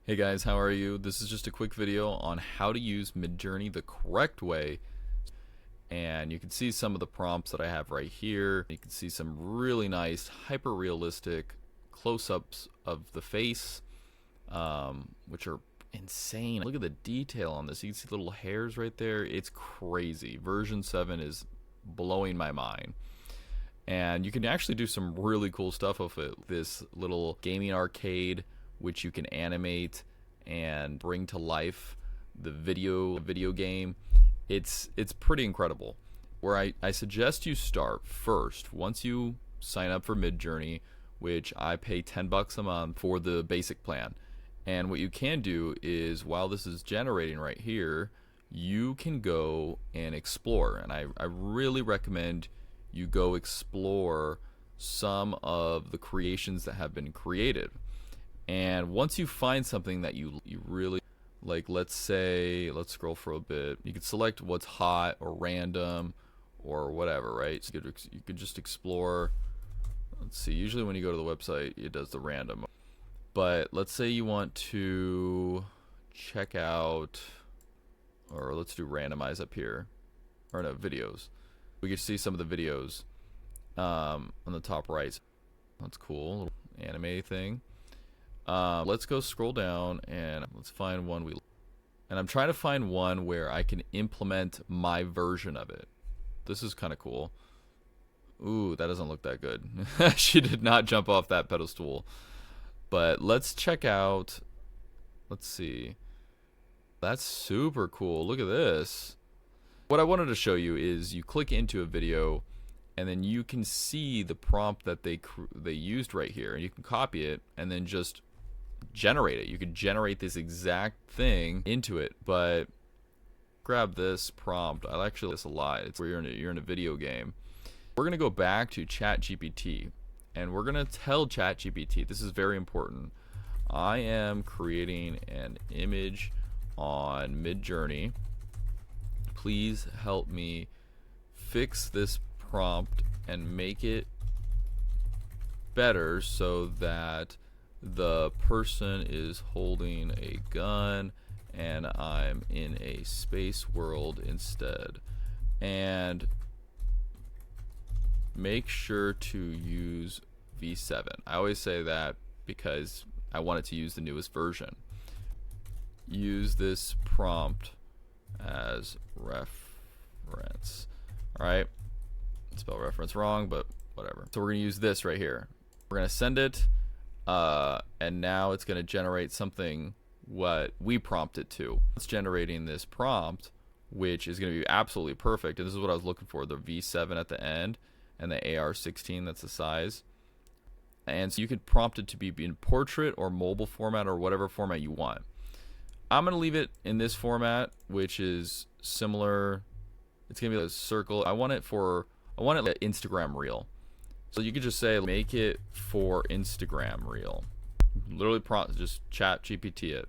Hey guys, how are you? This is just a quick video on how to use MidJourney the correct way. And you can see some of the prompts that I have right here. You can see some really nice, hyper-realistic close-ups of the face, which are insane. Look at the detail on this. You can see little hairs right there. It's crazy. Version 7 is blowing my mind. And you can actually do some really cool stuff with it. This little gaming arcade, which you can animate and bring to life the video game. It's pretty incredible. Where I suggest you start first, once you sign up for MidJourney, which I pay $10 a month for the basic plan. And what you can do is, while this is generating right here, you can go and explore. And I really recommend you go explore some of the creations that have been created. And once you find something that you really like, let's scroll for a bit. You could select what's hot or random or whatever, right? So you could just explore. Let's see, usually when you go to the website, it does the random. But let's say you want to check out, or let's do randomize up here, or no, videos. We can see some of the videos on the top right. That's cool, little anime thing. Let's go scroll down and let's find one and I'm trying to find one where I can implement my version of it. This is kind of cool. Ooh, that doesn't look that good. She did not jump off that pedestal. But let's check out, let's see. That's super cool. Look at this. What I wanted to show you is you click into a video and then you can see the prompt that they used right here, and you can copy it and then just generate it. You could generate this exact thing into it, but grab this prompt. I actually like this a lot. It's where you're in a video game. We're gonna go back to ChatGPT and we're gonna tell ChatGPT, this is very important, I am creating an image on MidJourney. Please help me fix this prompt and make it better so that the person is holding a gun and I'm in a space world instead. And make sure to use V7. I always say that because I want it to use the newest version. Use this prompt as reference. Alright, spell reference wrong, but whatever. So we're going to use this right here. We're going to send it, and now it's going to generate something what we prompt it to. It's generating this prompt, which is going to be absolutely perfect. And this is what I was looking for, the V7 at the end and the AR-16, that's the size. And so you could prompt it to be in portrait or mobile format or whatever format you want. I'm going to leave it in this format, which is similar. It's going to be a circle. I want it like Instagram reel. So you could just say, make it for Instagram reel. Literally prompt, just ChatGPT it.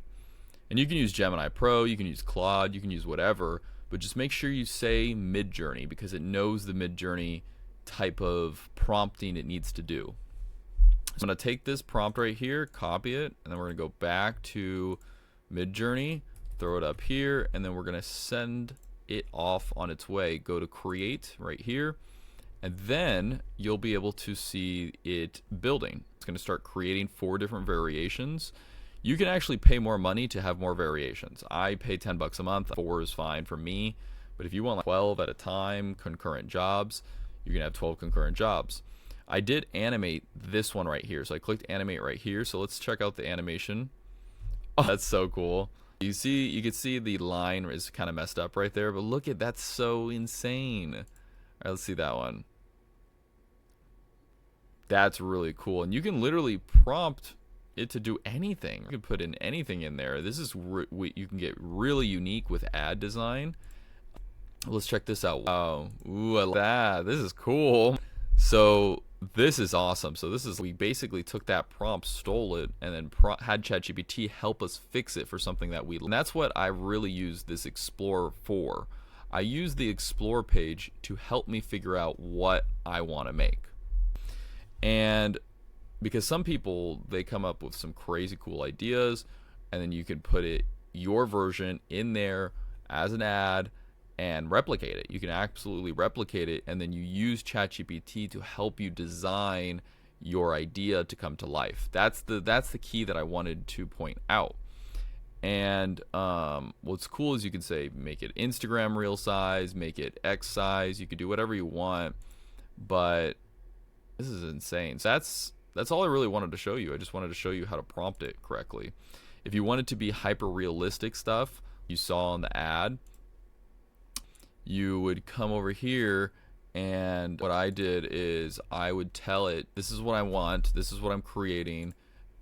And you can use Gemini Pro, you can use Claude, you can use whatever, but just make sure you say MidJourney because it knows the MidJourney type of prompting it needs to do. So I'm going to take this prompt right here, copy it, and then we're going to go back to MidJourney, throw it up here, and then we're going to send it off on its way. Go to create right here, and then you'll be able to see it building. It's going to start creating 4 different variations. You can actually pay more money to have more variations. I pay $10 a month. 4 is fine for me, but if you want like 12 at a time, concurrent jobs, you can have 12 concurrent jobs. I did animate this one right here, so I clicked animate right here. So let's check out the animation. Oh, that's so cool. You can see the line is kind of messed up right there, but look at, that's so insane. All right, let's see that one. That's really cool, and you can literally prompt it to do anything. You can put in anything in there. This is you can get really unique with ad design. Let's check this out. Wow, ooh, I like that. This is cool. So this is awesome. So we basically took that prompt, stole it, and then had ChatGPT help us fix it for something that and that's what I really use this Explore for. I use the Explore page to help me figure out what I want to make. And because some people, they come up with some crazy cool ideas, and then you can put your version in there as an ad and replicate it. You can absolutely replicate it, and then you use ChatGPT to help you design your idea to come to life. That's the key that I wanted to point out. And what's cool is you can say make it Instagram reel size, make it X size. You can do whatever you want, but this is insane. So that's all I really wanted to show you. I just wanted to show you how to prompt it correctly. If you want it to be hyper realistic stuff you saw in the ad, you would come over here, and what I did is I would tell it, this is what I want, this is what I'm creating.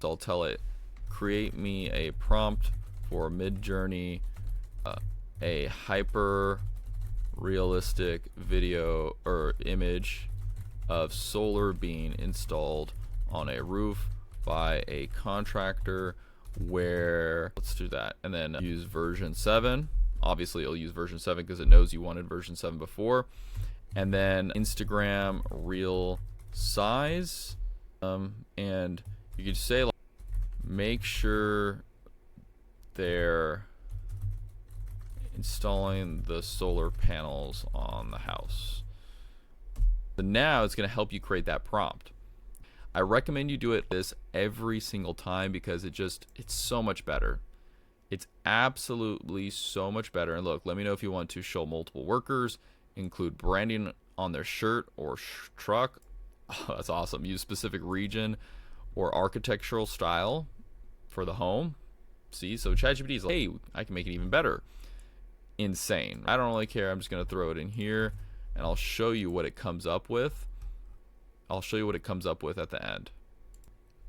So I'll tell it, create me a prompt for MidJourney, a hyper realistic video or image of solar being installed on a roof by a contractor where, let's do that, and then use version 7. Obviously it'll use version 7 because it knows you wanted version 7 before. And then Instagram reel size, and you could say like, make sure they're installing the solar panels on the house. So now it's going to help you create that prompt. I recommend you do this every single time because it's so much better. It's absolutely so much better. And look, let me know if you want to show multiple workers, include branding on their shirt or truck. Oh, that's awesome. Use specific region or architectural style for the home. See, so ChatGPT is like, hey, I can make it even better. Insane. I don't really care. I'm just going to throw it in here, and I'll show you what it comes up with. I'll show you what it comes up with at the end.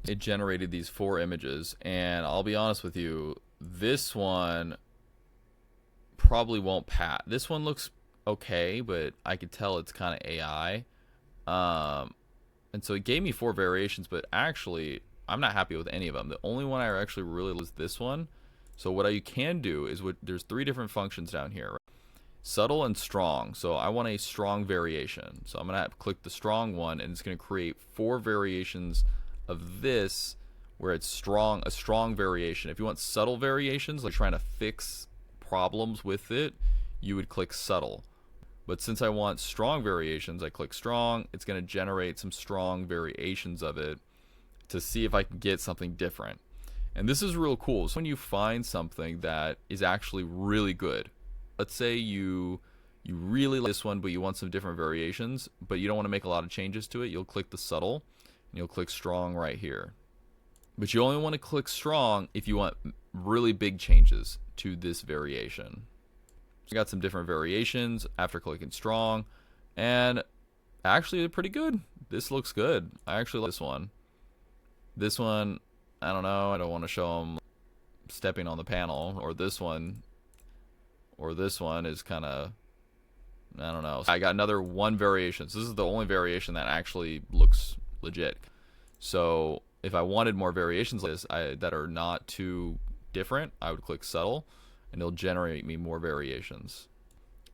It generated these 4 images, and I'll be honest with you, this one probably won't pass. This one looks okay, but I could tell it's kind of AI. And so it gave me 4 variations, but actually I'm not happy with any of them. The only one I actually really was this one. So what you can do is, there's 3 different functions down here, right? Subtle and strong. So I want a strong variation. So I'm going to click the strong one, and it's going to create 4 variations of this where it's strong, a strong variation. If you want subtle variations, like trying to fix problems with it, you would click subtle. But since I want strong variations, I click strong. It's going to generate some strong variations of it to see if I can get something different. And this is real cool. So when you find something that is actually really good, let's say you really like this one, but you want some different variations, but you don't want to make a lot of changes to it, you'll click the subtle, and you'll click strong right here. But you only want to click strong if you want really big changes to this variation. So I got some different variations after clicking strong, and actually they're pretty good. This looks good. I actually like this one. This one, I don't know, I don't want to show them stepping on the panel, or this one is kind of, I don't know. So I got another 1 variation. So this is the only variation that actually looks legit. So if I wanted more variations like this that are not too different, I would click subtle, and it'll generate me more variations.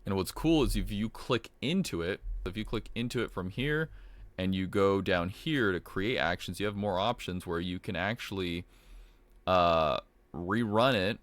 And what's cool is if you click into it from here, and you go down here to create actions, you have more options where you can actually rerun it,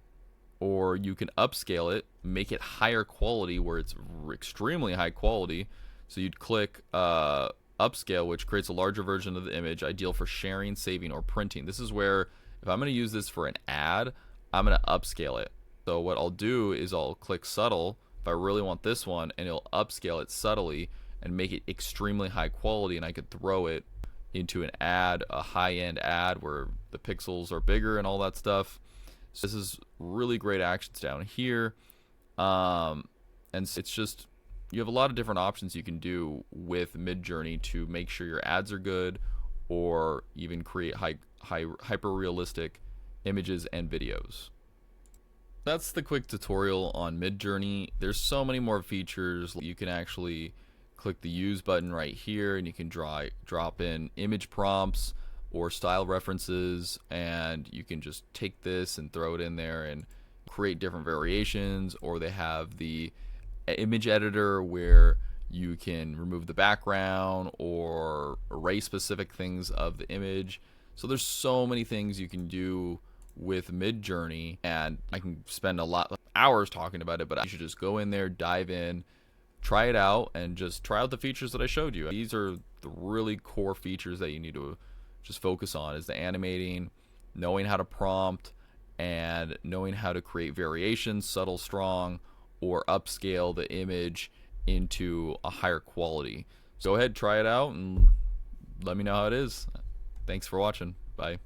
or you can upscale it, make it higher quality where it's extremely high quality. So you'd click upscale, which creates a larger version of the image, ideal for sharing, saving, or printing. This is where, if I'm going to use this for an ad, I'm going to upscale it. So what I'll do is I'll click subtle if I really want this one, and it'll upscale it subtly and make it extremely high quality, and I could throw it into an ad, a high-end ad where the pixels are bigger and all that stuff. So this is really great actions down here. And it's just, you have a lot of different options you can do with MidJourney to make sure your ads are good, or even create hyper realistic images and videos. That's the quick tutorial on MidJourney. There's so many more features. You can actually click the use button right here, and you can drop in image prompts or style references, and you can just take this and throw it in there and create different variations. Or they have the image editor where you can remove the background or erase specific things of the image. So there's so many things you can do with MidJourney, and I can spend a lot of hours talking about it, but you should just go in there, dive in, try it out, and just try out the features that I showed you. These are the really core features that you need to just focus on, is the animating, knowing how to prompt, and knowing how to create variations, subtle, strong, or upscale the image into a higher quality. So go ahead, try it out, and let me know how it is. Thanks for watching. Bye.